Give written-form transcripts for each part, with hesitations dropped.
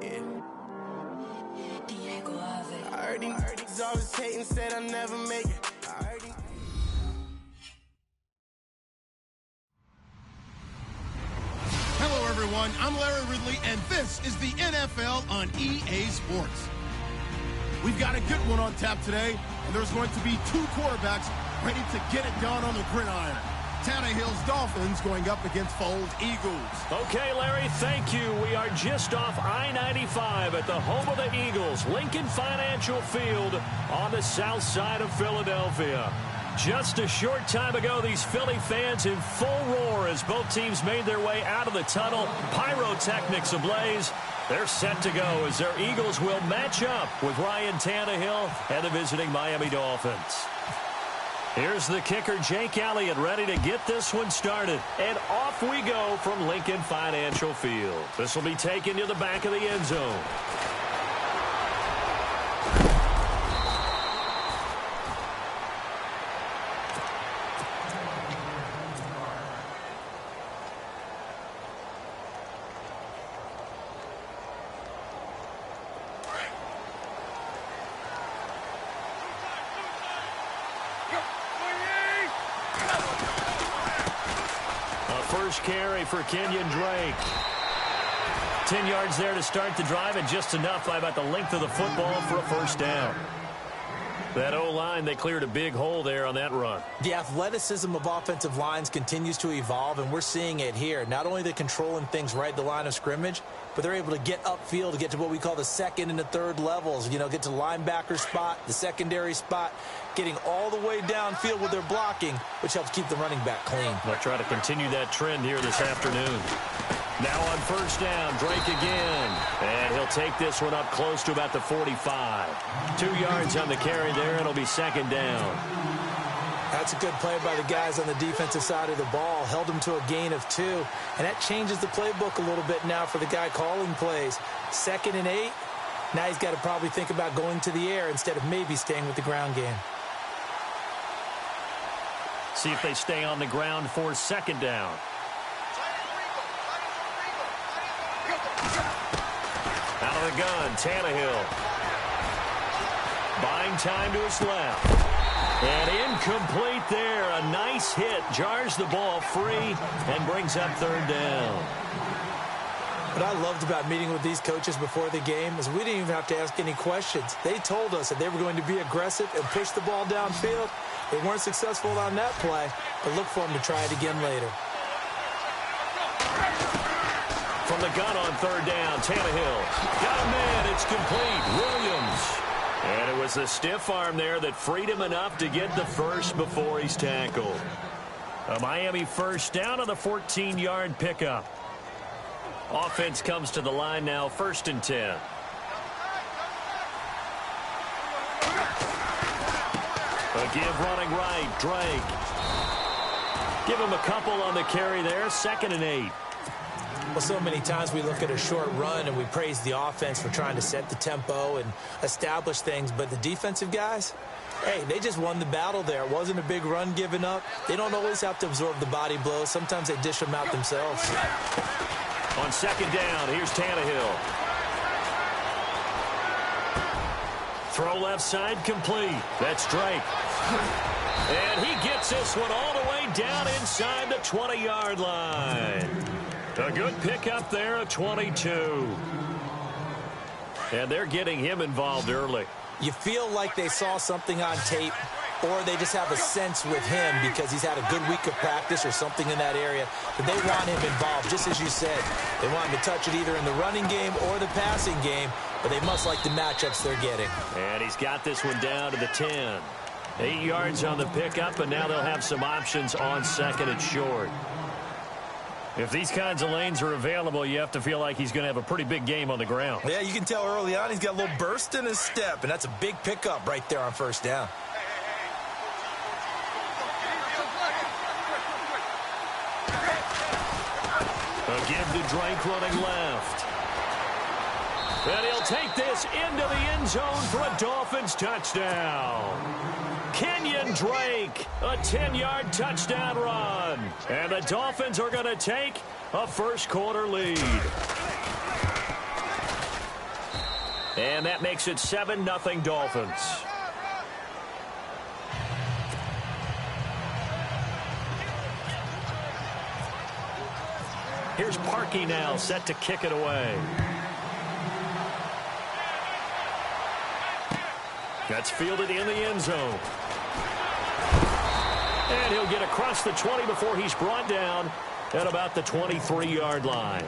Yeah. I heard these always hating, said I never make it. Hello, everyone. I'm Larry Ridley, and this is the NFL on EA Sports. We've got a good one on tap today, and there's going to be two quarterbacks ready to get it done on the gridiron. Tannehill's Dolphins going up against Foles Eagles. Okay, Larry, thank you. We are just off I-95 at the home of the Eagles, Lincoln Financial Field on the south side of Philadelphia. Just a short time ago, these Philly fans in full roar as both teams made their way out of the tunnel. Pyrotechnics ablaze. They're set to go as their Eagles will match up with Ryan Tannehill and the visiting Miami Dolphins. Here's the kicker, Jake Elliott, ready to get this one started. And off we go from Lincoln Financial Field. This will be taken to the back of the end zone. First carry for Kenyon Drake. 10 yards there to start the drive, and just enough by about the length of the football for a first down. That O-line, they cleared a big hole there on that run. The athleticism of offensive lines continues to evolve, and we're seeing it here. Not only are they controlling things right at the line of scrimmage, but they're able to get upfield to get to what we call the second and the third levels. You know, get to the linebacker spot, the secondary spot, getting all the way downfield with their blocking, which helps keep the running back clean. They'll try to continue that trend here this afternoon. Now on first down, Drake again. And he'll take this one up close to about the 45. 2 yards on the carry there, and it'll be second down. That's a good play by the guys on the defensive side of the ball. Held them to a gain of 2. And that changes the playbook a little bit now for the guy calling plays. 2nd and 8. Now he's got to probably think about going to the air instead of maybe staying with the ground game. See if they stay on the ground for second down. Out of the gun, Tannehill. Buying time to his left. And incomplete there. A nice hit. Jars the ball free and brings up third down. What I loved about meeting with these coaches before the game is we didn't even have to ask any questions. They told us that they were going to be aggressive and push the ball downfield. They weren't successful on that play, but look for them to try it again later. From the gun on third down, Tannehill. Got a man, it's complete. Williams. And it was the stiff arm there that freed him enough to get the first before he's tackled. A Miami first down on the 14-yard pickup. Offense comes to the line now, 1st and 10. A give running right, Drake. Give him a couple on the carry there, 2nd and 8. Well, so many times we look at a short run and we praise the offense for trying to set the tempo and establish things, but the defensive guys, hey, they just won the battle there. It wasn't a big run given up. They don't always have to absorb the body blows. Sometimes they dish them out themselves. On second down, here's Tannehill. Throw left side complete. That's Drake. And he gets this one all the way down inside the 20-yard line. A good pickup there at 22. And they're getting him involved early. You feel like they saw something on tape, or they just have a sense with him because he's had a good week of practice or something in that area, that they want him involved, just as you said. They want him to touch it either in the running game or the passing game, but they must like the matchups they're getting. And he's got this one down to the 10. 8 yards on the pickup, and now they'll have some options on second and short. If these kinds of lanes are available, you have to feel like he's going to have a pretty big game on the ground. Yeah, you can tell early on he's got a little burst in his step, and that's a big pickup right there on first down. A give to Drake running left. And he'll take this into the end zone for a Dolphins touchdown. Kenyon Drake, a 10-yard touchdown run. And the Dolphins are going to take a first-quarter lead. And that makes it 7-0 Dolphins. Here's Parkey now, set to kick it away. That's fielded in the end zone. And he'll get across the 20 before he's brought down at about the 23-yard line.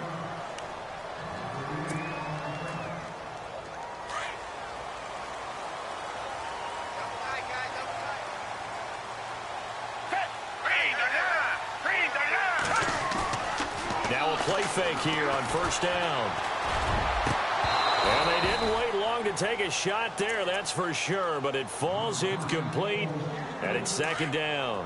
Now a play fake here on first down. And they didn't wait long to take a shot there, that's for sure. But it falls incomplete, and it's second down.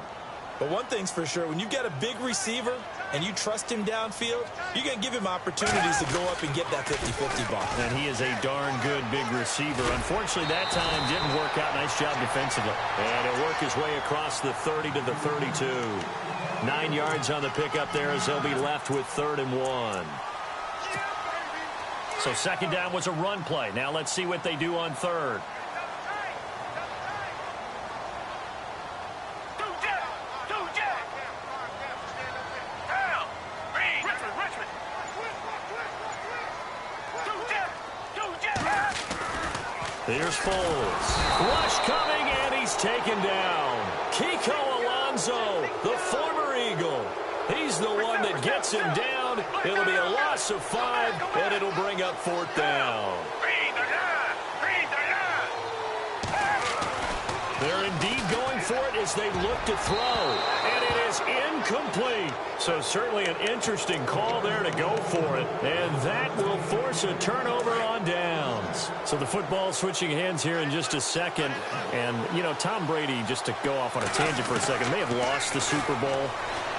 But one thing's for sure, when you get a big receiver and you trust him downfield, you're going to give him opportunities to go up and get that 50-50 ball. And he is a darn good big receiver. Unfortunately, that time didn't work out. Nice job defensively. And he'll work his way across the 30 to the 32. 9 yards on the pickup there as they'll be left with 3rd and 1. So second down was a run play. Now let's see what they do on third. Here's Foles. Rush coming, and he's taken down. Kiko Alonso, the former Eagle. He's the one that gets him down. It'll be a loss of 5, and it'll bring up 4th down. They're indeed going for it as they look to throw. And it is incomplete. So certainly an interesting call there to go for it. And that will force a turnover on downs. So the football switching hands here in just a second. And, you know, Tom Brady, just to go off on a tangent for a second, may have lost the Super Bowl.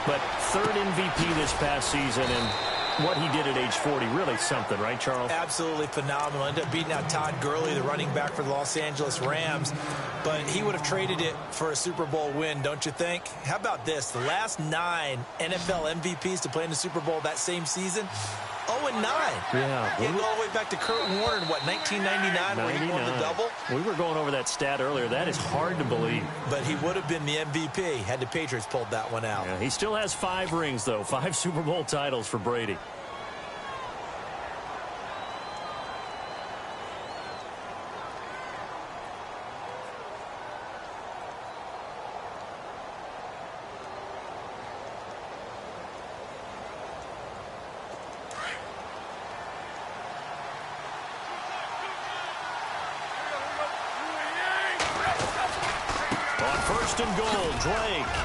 But 3rd MVP this past season, and what he did at age 40, really something, right, Charles? Absolutely phenomenal. Ended up beating out Todd Gurley, the running back for the Los Angeles Rams. But he would have traded it for a Super Bowl win, don't you think? How about this? The last 9 NFL MVPs to play in the Super Bowl that same season, 0-9. Yeah. He go all the way back to Kurt Warner in, what, 1999 where he won the double? We were going over that stat earlier. That is hard to believe. But he would have been the MVP had the Patriots pulled that one out. Yeah, he still has 5 rings, though. 5 Super Bowl titles for Brady. And goal, Drake.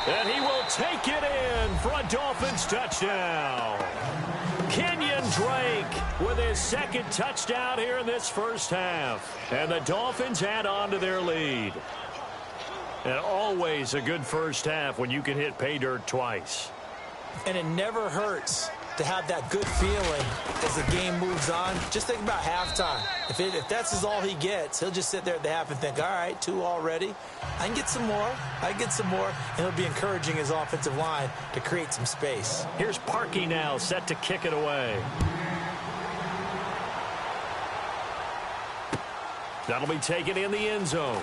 And he will take it in for a Dolphins touchdown. Kenyon Drake with his 2nd touchdown here in this first half. And the Dolphins add on to their lead. And always a good first half when you can hit pay dirt twice. And it never hurts to have that good feeling as the game moves on. Just think about halftime. If that's all he gets, he'll just sit there at the half and think, all right, 2 already. I can get some more. I can get some more. And he'll be encouraging his offensive line to create some space. Here's Parkey now, set to kick it away. That'll be taken in the end zone.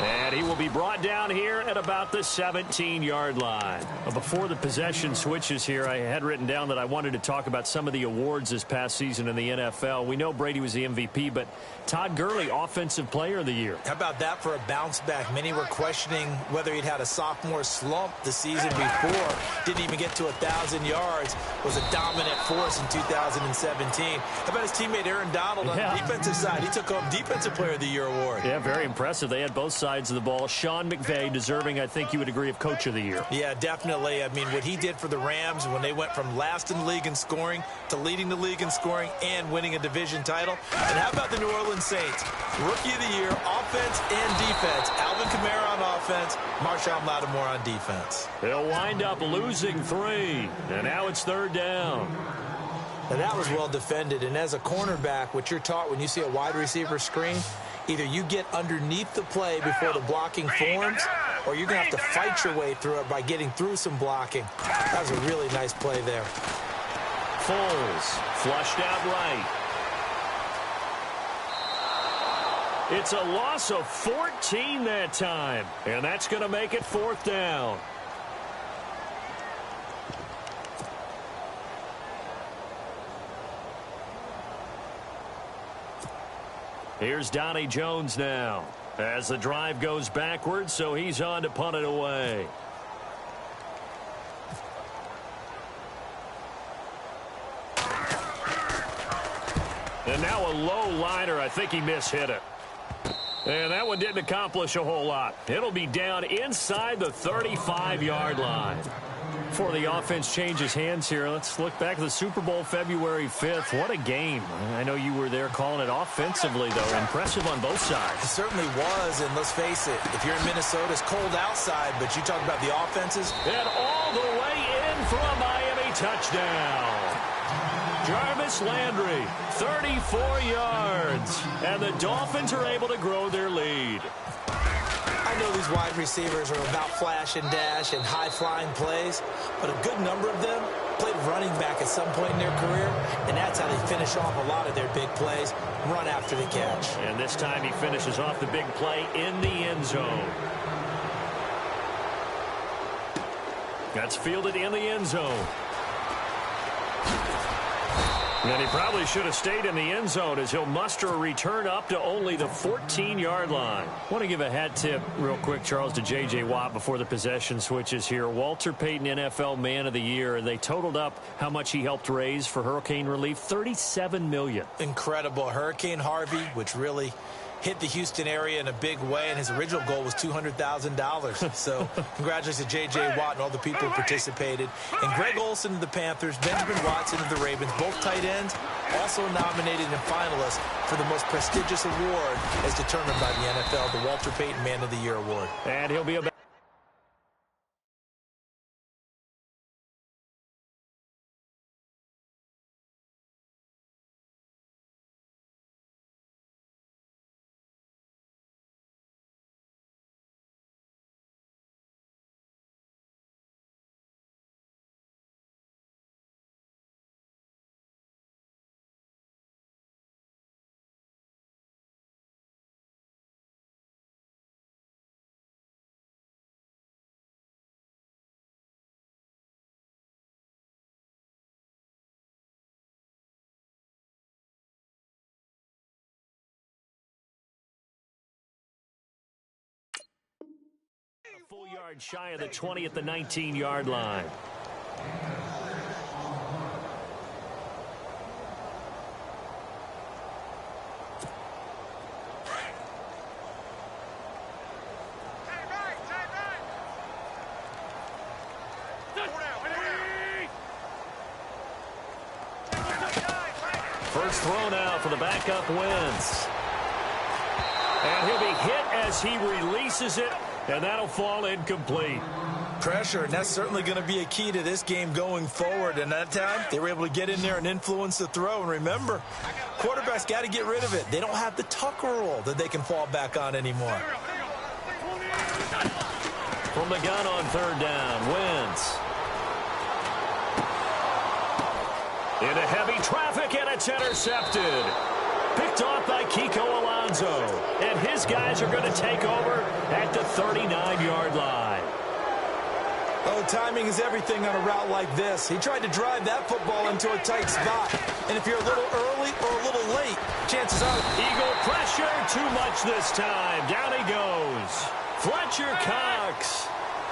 And he will be brought down here at about the 17-yard line. Before the possession switches here, I had written down that I wanted to talk about some of the awards this past season in the NFL. We know Brady was the MVP, but Todd Gurley, Offensive Player of the Year. How about that for a bounce back? Many were questioning whether he'd had a sophomore slump the season before. Didn't even get to 1,000 yards. Was a dominant force in 2017. How about his teammate Aaron Donald on the defensive side? He took home Defensive Player of the Year award. Yeah, very impressive. They had both sides of the ball. Sean McVay deserving, I think you would agree, of Coach of the Year. Yeah, definitely. I mean, what he did for the Rams when they went from last in the league in scoring to leading the league in scoring and winning a division title. And how about the New Orleans Saints? Rookie of the Year, offense and defense. Alvin Kamara on offense, Marshawn Lattimore on defense. They'll wind up losing 3, and now it's 3rd down. Now that was well defended, and as a cornerback, what you're taught when you see a wide receiver screen, either you get underneath the play before the blocking forms, or you're going to have to fight your way through it by getting through some blocking. That was a really nice play there. Foles. Flushed out right. It's a loss of 14 that time, and that's going to make it 4th down. Here's Donnie Jones now as the drive goes backwards, so he's on to punt it away. And now a low liner. I think he mishit it. And that one didn't accomplish a whole lot. It'll be down inside the 35-yard line. Before the offense changes hands here, let's look back at the Super Bowl February 5th. What a game. I know you were there calling it offensively, though. Impressive on both sides. It certainly was, and let's face it, if you're in Minnesota, it's cold outside, but you talk about the offenses. And all the way in for a Miami touchdown. Jarvis Landry, 34 yards. And the Dolphins are able to grow their lead. I know these wide receivers are about flash and dash and high-flying plays, but a good number of them played running back at some point in their career, and that's how they finish off a lot of their big plays, run after the catch. And this time he finishes off the big play in the end zone. That's fielded in the end zone. And he probably should have stayed in the end zone as he'll muster a return up to only the 14-yard line. I want to give a hat tip real quick, Charles, to J.J. Watt before the possession switches here. Walter Payton, NFL Man of the Year. They totaled up how much he helped raise for hurricane relief, $37 million. Incredible. Hurricane Harvey, which really hit the Houston area in a big way, and his original goal was $200,000. So congratulations to J.J. Watt and all the people who participated. And Greg Olsen of the Panthers, Benjamin Watson of the Ravens, both tight ends, also nominated and finalists for the most prestigious award as determined by the NFL, the Walter Payton Man of the Year Award. And he'll be about a full yard shy of the 20 at the 19-yard line. First throw now for the backup Wentz. And he'll be hit as he releases it, and that'll fall incomplete. Pressure, and that's certainly going to be a key to this game going forward. And that time, they were able to get in there and influence the throw. And remember, quarterbacks got to get rid of it. They don't have the Tucker rule that they can fall back on anymore. From the gun on third down, Wentz. Into heavy traffic, and it's intercepted. Picked off by Kiko Alonso. And his guys are going to take over at the 39-yard line. Oh, timing is everything on a route like this. He tried to drive that football into a tight spot. And if you're a little early or a little late, chances are... Eagle pressure, too much this time. Down he goes. Fletcher Cox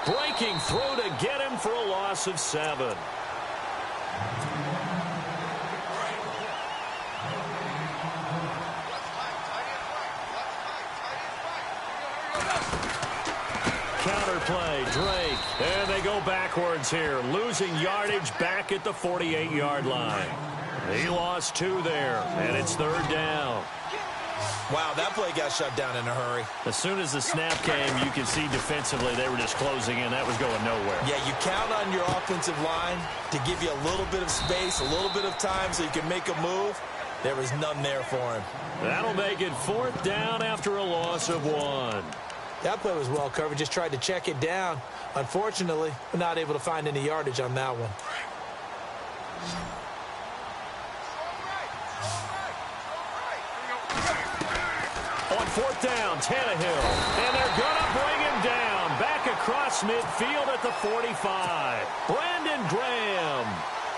breaking through to get him for a loss of 7. Counterplay, Drake, and they go backwards here, losing yardage back at the 48-yard line. He lost 2 there, and it's third down. Wow, that play got shut down in a hurry. As soon as the snap came, you can see defensively they were just closing in. That was going nowhere. Yeah, you count on your offensive line to give you a little bit of space, a little bit of time so you can make a move. There was none there for him. That'll make it fourth down after a loss of 1. That play was well covered. Just tried to check it down. Unfortunately, we're not able to find any yardage on that one. 4th down, Tannehill. And they're going to bring him down. Back across midfield at the 45. Brandon Graham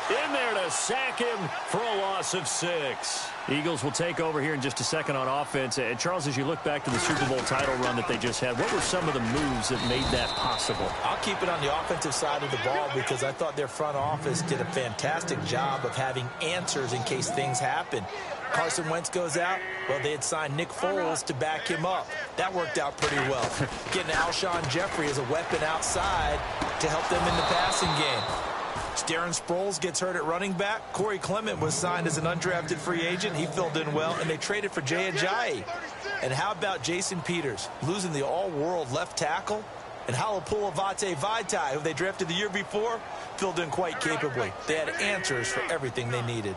in there to sack him for a loss of 6. Eagles will take over here in just a second on offense. And Charles, as you look back to the Super Bowl title run that they just had, what were some of the moves that made that possible? I'll keep it on the offensive side of the ball because I thought their front office did a fantastic job of having answers in case things happen. Carson Wentz goes out. Well, they had signed Nick Foles to back him up. That worked out pretty well. Getting Alshon Jeffrey as a weapon outside to help them in the passing game. Darren Sproles gets hurt at running back. Corey Clement was signed as an undrafted free agent. He filled in well, and they traded for Jay Ajayi. And how about Jason Peters losing the all-world left tackle? And Halapoulivaati Vaitai, who they drafted the year before, filled in quite capably. They had answers for everything they needed.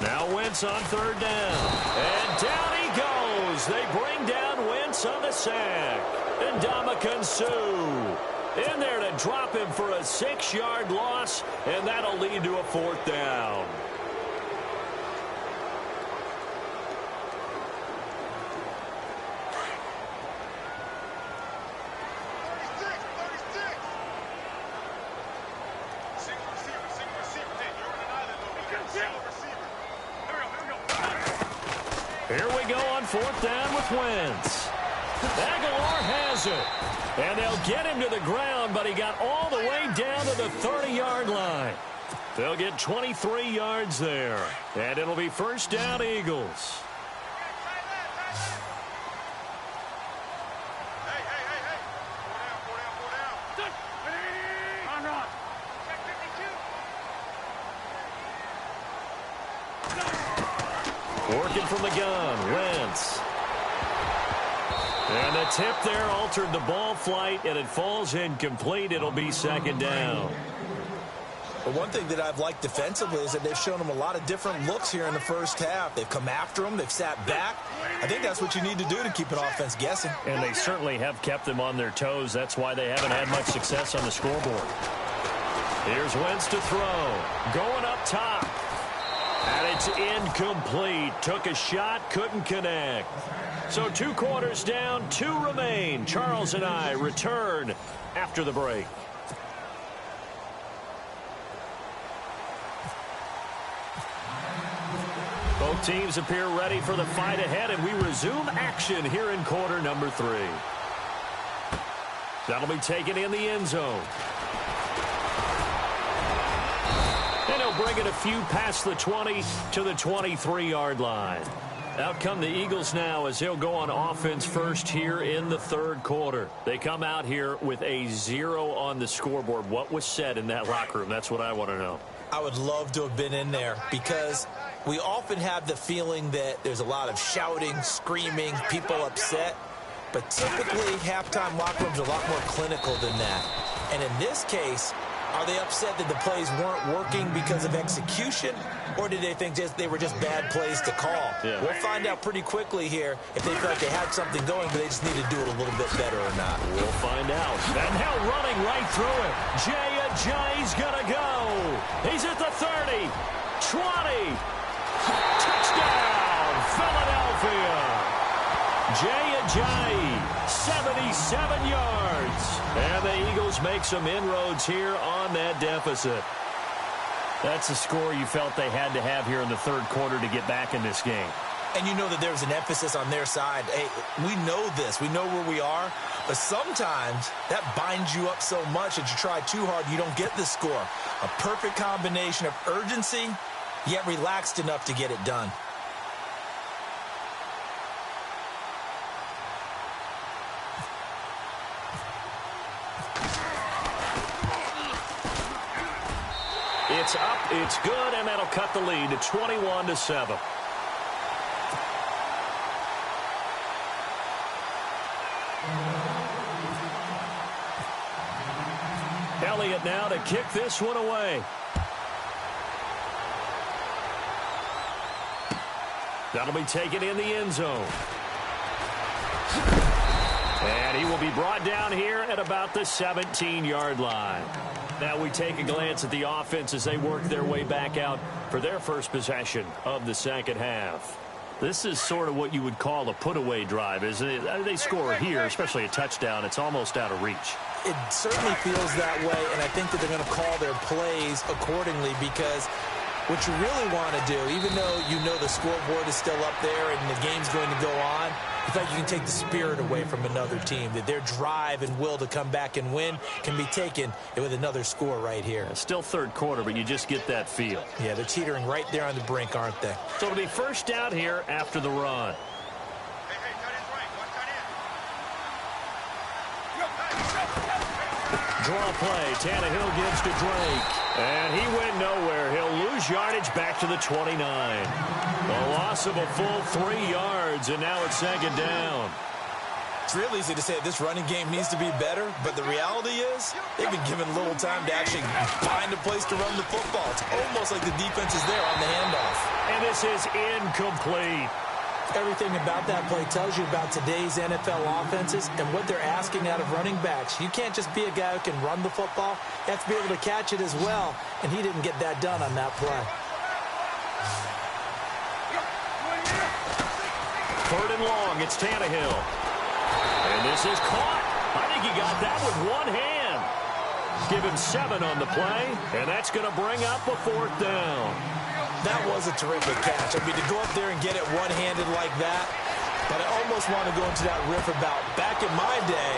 Now Wentz on 3rd down. And down he goes. They bring down Wentz on the sack. And Ndamukong Suh in there to drop him for a 6-yard loss. And that'll lead to a 4th down. Here we go on 4th down with Wentz. Aguilar has it. And they'll get him to the ground, but he got all the way down to the 30-yard line. They'll get 23 yards there. And it'll be 1st down, Eagles. Working from the gun, Wentz. And the tip there altered the ball flight, and it falls incomplete. It'll be 2nd down. But one thing that I've liked defensively is that they've shown them a lot of different looks here in the first half. They've come after them. They've sat back. I think that's what you need to do to keep an offense guessing. And they certainly have kept them on their toes. That's why they haven't had much success on the scoreboard. Here's Wentz to throw. Going up top. And it's incomplete. Took a shot, couldn't connect. So 2 quarters down, 2 remain. Charles and I return after the break. Both teams appear ready for the fight ahead, and we resume action here in quarter number 3. That'll be taken in the end zone. And he'll bring it a few past the 20 to the 23-yard line. Out come the Eagles now as they'll go on offense first here in the 3rd quarter. They come out here with a 0 on the scoreboard. What was said in that locker room? That's what I want to know. I would love to have been in there because we often have the feeling that there's a lot of shouting, screaming, people upset. But typically, halftime locker rooms are a lot more clinical than that. And in this case, are they upset that the plays weren't working because of execution, or did they think they were just bad plays to call? Yeah. We'll find out pretty quickly here if they felt like they had something going, but they just need to do it a little bit better or not. We'll find out. And now running right through it. Jay Ajayi's going to go. He's at the 30, 20. Touchdown, Philadelphia. Jay Ajayi, 77 yards. And the Eagles make some inroads here on that deficit. That's a score you felt they had to have here in the 3rd quarter to get back in this game. And you know that there's an emphasis on their side. Hey, we know this. We know where we are. But sometimes that binds you up so much that you try too hard, you don't get the score. A perfect combination of urgency, yet relaxed enough to get it done. It's up, it's good, and that'll cut the lead to 21-7. Elliott now to kick this one away. That'll be taken in the end zone. And he will be brought down here at about the 17-yard line. Now we take a glance at the offense as they work their way back out for their first possession of the second half. This is sort of what you would call a put-away drive, isn't it? They score here, especially a touchdown. It's almost out of reach. It certainly feels that way, and I think that they're going to call their plays accordingly because what you really want to do, even though you know the scoreboard is still up there and the game's going to go on, in fact, you can take the spirit away from another team, that their drive and will to come back and win can be taken with another score right here. It's still third quarter, but you just get that feel. Yeah, they're teetering right there on the brink, aren't they? So it'll be first down here after the run. Draw play. Tannehill gives to Drake. And he went nowhere. He'll lose yardage back to the 29. A loss of a full 3 yards, and now it's second down. It's real easy to say this running game needs to be better, but the reality is they've been given little time to actually find a place to run the football. It's almost like the defense is there on the handoff. And this is incomplete. Everything about that play tells you about today's NFL offenses and what they're asking out of running backs. You can't just be a guy who can run the football. You have to be able to catch it as well, and he didn't get that done on that play. Third and long, it's Tannehill. And this is caught. I think he got that with one hand. Give him 7 on the play, and that's going to bring up a fourth down. That was a terrific catch. I mean, to go up there and get it one-handed like that, but I almost want to go into that riff about back in my day,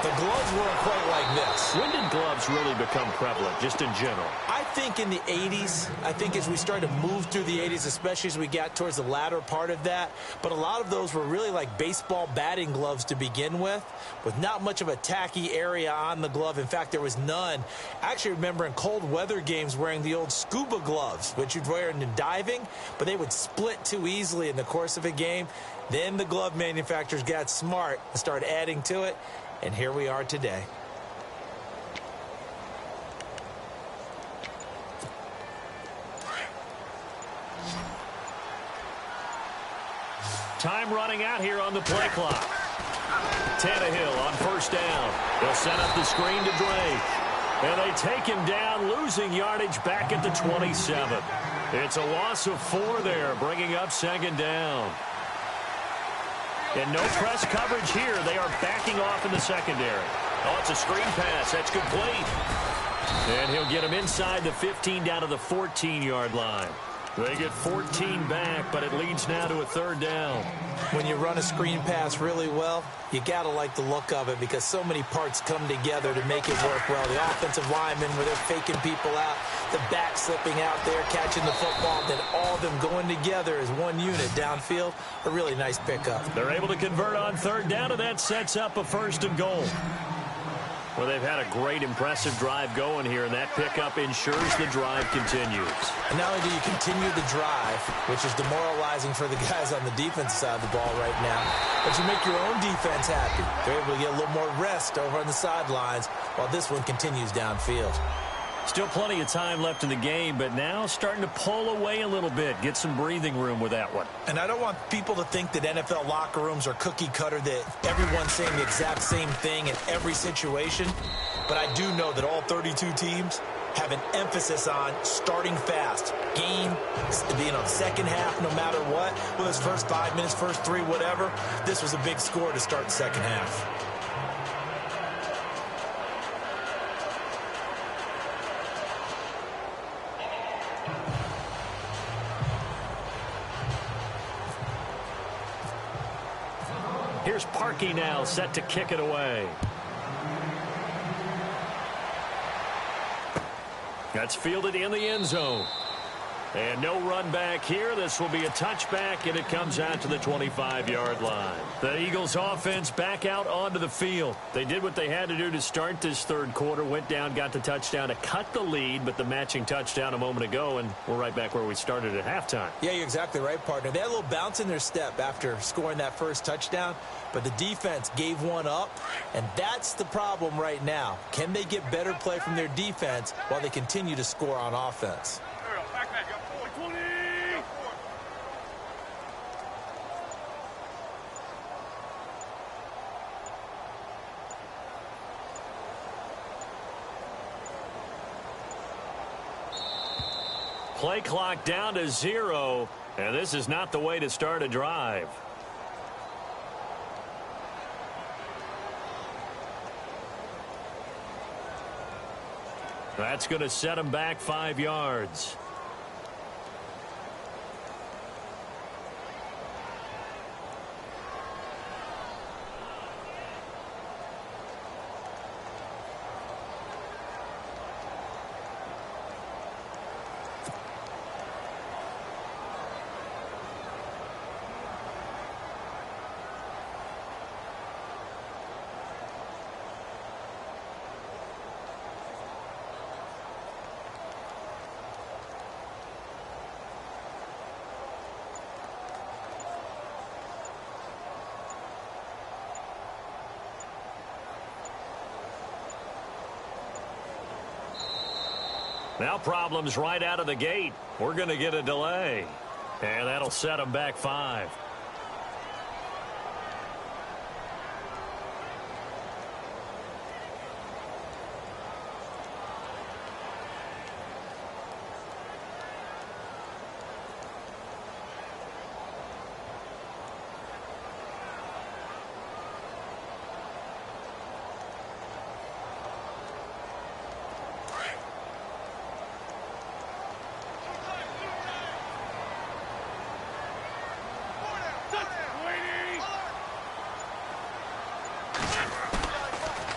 the gloves weren't quite like this. When did gloves really become prevalent, just in general? I think in the 80s. I think as we started to move through the 80s, especially as we got towards the latter part of that. But a lot of those were really like baseball batting gloves to begin with not much of a tacky area on the glove. In fact, there was none. I actually remember in cold weather games wearing the old scuba gloves, which you'd wear in diving, but they would split too easily in the course of a game. Then the glove manufacturers got smart and started adding to it, and here we are today. Time running out here on the play clock. Tannehill on first down. They'll set up the screen to Drake. And they take him down, losing yardage back at the 27. It's a loss of 4 there, bringing up second down. And no press coverage here. They are backing off in the secondary. Oh, it's a screen pass. That's complete. And he'll get him inside the 15 down to the 14-yard line. They get 14 back, but it leads now to a third down. When you run a screen pass really well, you got to like the look of it because so many parts come together to make it work well. The offensive linemen, where they're faking people out, the back slipping out there, catching the football, then all of them going together as one unit downfield. A really nice pickup. They're able to convert on third down, and that sets up a first and goal. Well, they've had a great, impressive drive going here, and that pickup ensures the drive continues. And not only do you continue the drive, which is demoralizing for the guys on the defense side of the ball right now, but you make your own defense happy. They're able to get a little more rest over on the sidelines while this one continues downfield. Still plenty of time left in the game, but now starting to pull away a little bit. Get some breathing room with that one. And I don't want people to think that NFL locker rooms are cookie cutter, that everyone's saying the exact same thing in every situation. But I do know that all 32 teams have an emphasis on starting fast. Game, second half, no matter what. Whether it's first 5 minutes, first 3, whatever. This was a big score to start the second half. Here's Parkey now, set to kick it away. That's fielded in the end zone. And no run back here. This will be a touchback, and it comes out to the 25-yard line. The Eagles offense back out onto the field. They did what they had to do to start this third quarter. Went down, got the touchdown to cut the lead, but the matching touchdown a moment ago, and we're right back where we started at halftime. Yeah, you're exactly right, partner. They had a little bounce in their step after scoring that first touchdown, but the defense gave one up, and that's the problem right now. Can they get better play from their defense while they continue to score on offense? Play clock down to 0, and this is not the way to start a drive. That's going to set him back 5 yards. Now problems right out of the gate. We're going to get a delay. And that'll set them back 5.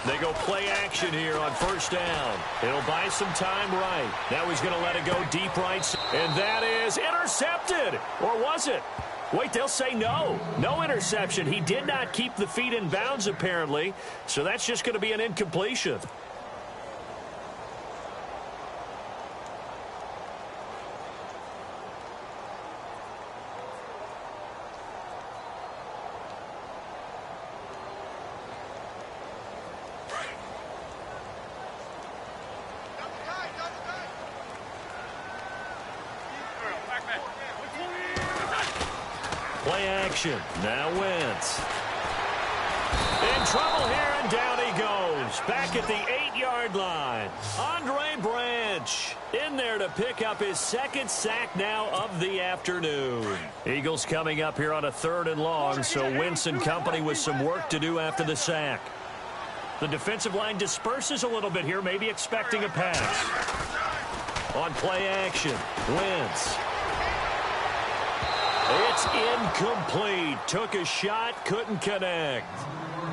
They go play action here on first down. It'll buy some time right. Now he's going to let it go deep right. And that is intercepted. Or was it? Wait, they'll say no. No interception. He did not keep the feet in bounds, apparently. So that's just going to be an incompletion. Play action. Now Wentz. In trouble here, and down he goes. Back at the 8-yard line. Andre Branch in there to pick up his second sack now of the afternoon. Eagles coming up here on a 3rd and long, so Wentz and company with some work to do after the sack. The defensive line disperses a little bit here, maybe expecting a pass. On play action, Wentz. It's incomplete. Took a shot, couldn't connect.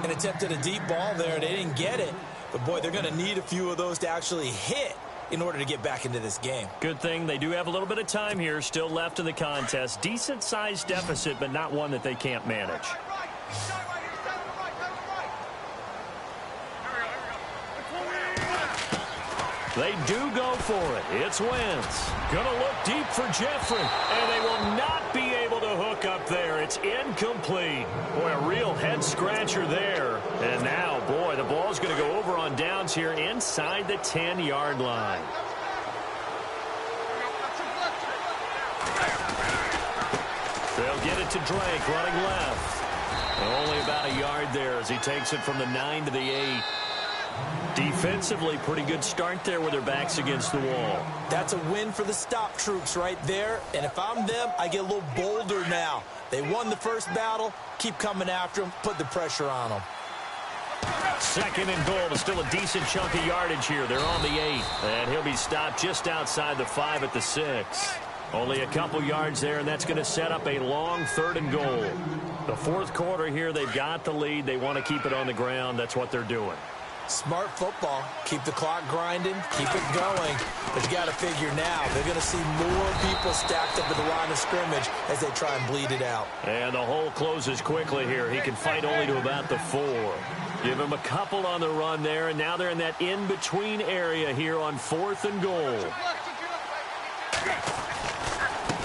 And attempted a deep ball there. They didn't get it. But, boy, they're going to need a few of those to actually hit in order to get back into this game. Good thing they do have a little bit of time here still left in the contest. Decent-sized deficit, but not one that they can't manage. They do go for it. It's Wentz. Gonna look deep for Jeffrey. And they will not be able to hook up there. It's incomplete. Boy, a real head-scratcher there. And now, boy, the ball's going to go over on downs here inside the 10-yard line. They'll get it to Drake running left. Only about a yard there as he takes it from the 9 to the 8. Defensively, pretty good start there with their backs against the wall. That's a win for the stop troops right there. And if I'm them, I get a little bolder now. They won the first battle. Keep coming after them. Put the pressure on them. 2nd and goal. Still a decent chunk of yardage here. They're on the 8. And he'll be stopped just outside the 5 at the 6. Only a couple yards there, and that's going to set up a long 3rd and goal. The 4th quarter here, they've got the lead. They want to keep it on the ground. That's what they're doing. Smart football. Keep the clock grinding, keep it going. But you got to figure now, they're going to see more people stacked up at the line of scrimmage as they try and bleed it out. And the hole closes quickly here. He can fight only to about the 4. Give him a couple on the run there, and now they're in that in-between area here on 4th and goal.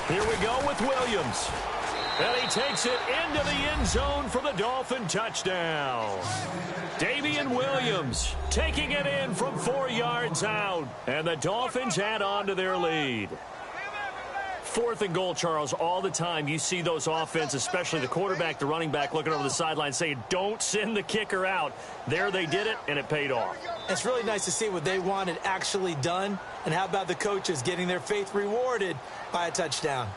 Here we go with Williams. And he takes it into the end zone for the Dolphin touchdown. Damian Williams taking it in from 4 yards out. And the Dolphins add on to their lead. 4th and goal, Charles, all the time you see those offenses, especially the quarterback, the running back, looking over the sideline saying, don't send the kicker out. There they did it, and it paid off. It's really nice to see what they wanted actually done. And how about the coaches getting their faith rewarded by a touchdown?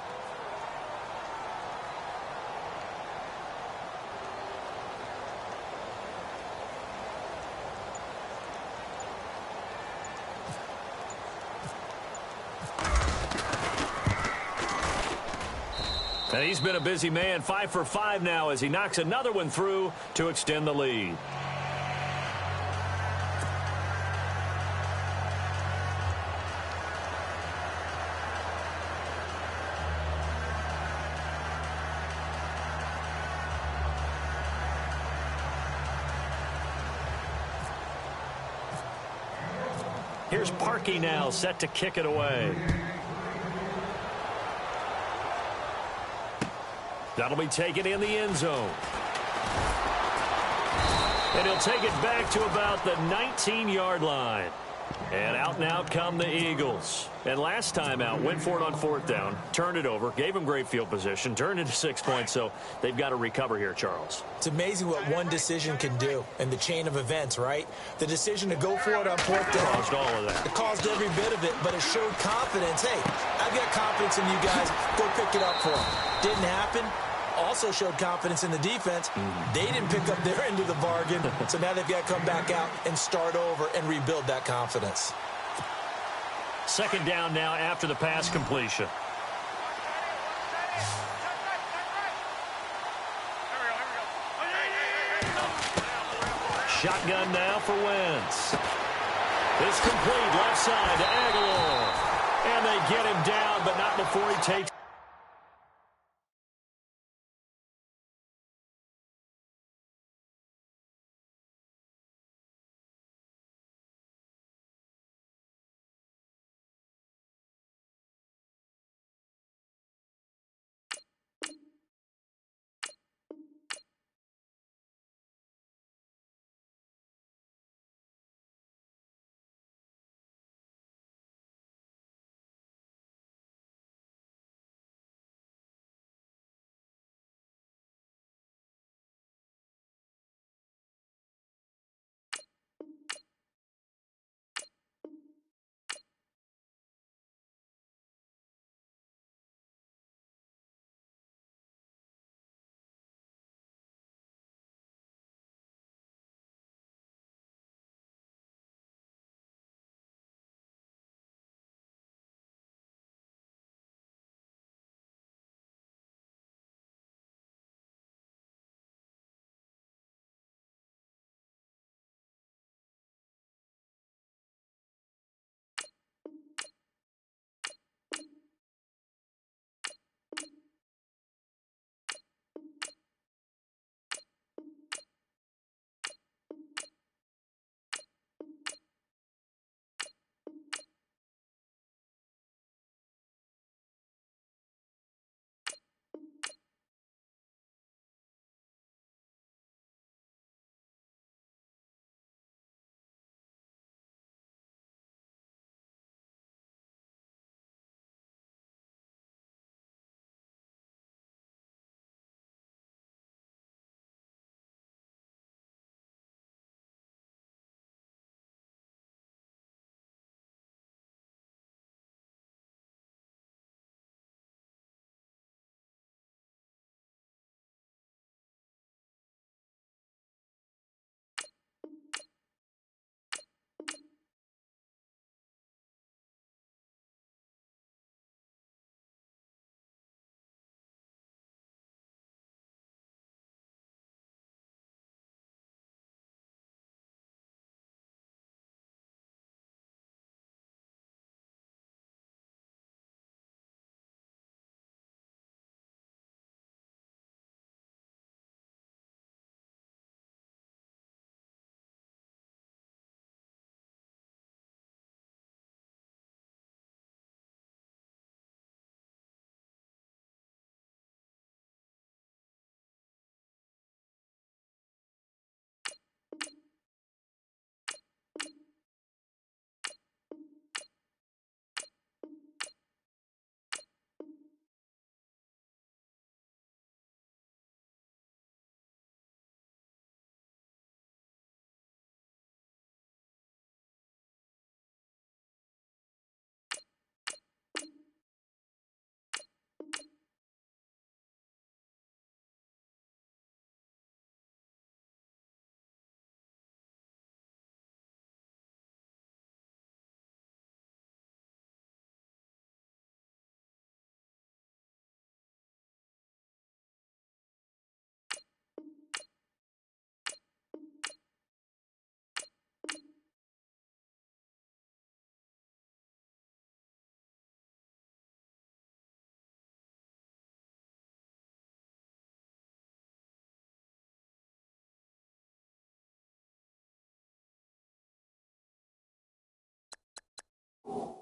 And he's been a busy man, 5 for 5 now as he knocks another one through to extend the lead. Here's Parkey now, set to kick it away. That'll be taken in the end zone. And he'll take it back to about the 19-yard line. And out come the Eagles. And last time out, went for it on 4th down, turned it over, gave them great field position, turned into 6 points, so they've got to recover here, Charles. It's amazing what one decision can do in the chain of events, right? The decision to go for it on 4th down. Caused all of that. It caused every bit of it, but it showed confidence. Hey, I've got confidence in you guys. Go pick it up for them. Didn't happen. Also showed confidence in the defense. They didn't pick up their end of the bargain, so now they've got to come back out and start over and rebuild that confidence. 2nd down now after the pass completion. Shotgun now for Wentz. It's complete, left side to Aguilar. And they get him down, but not before he takes you.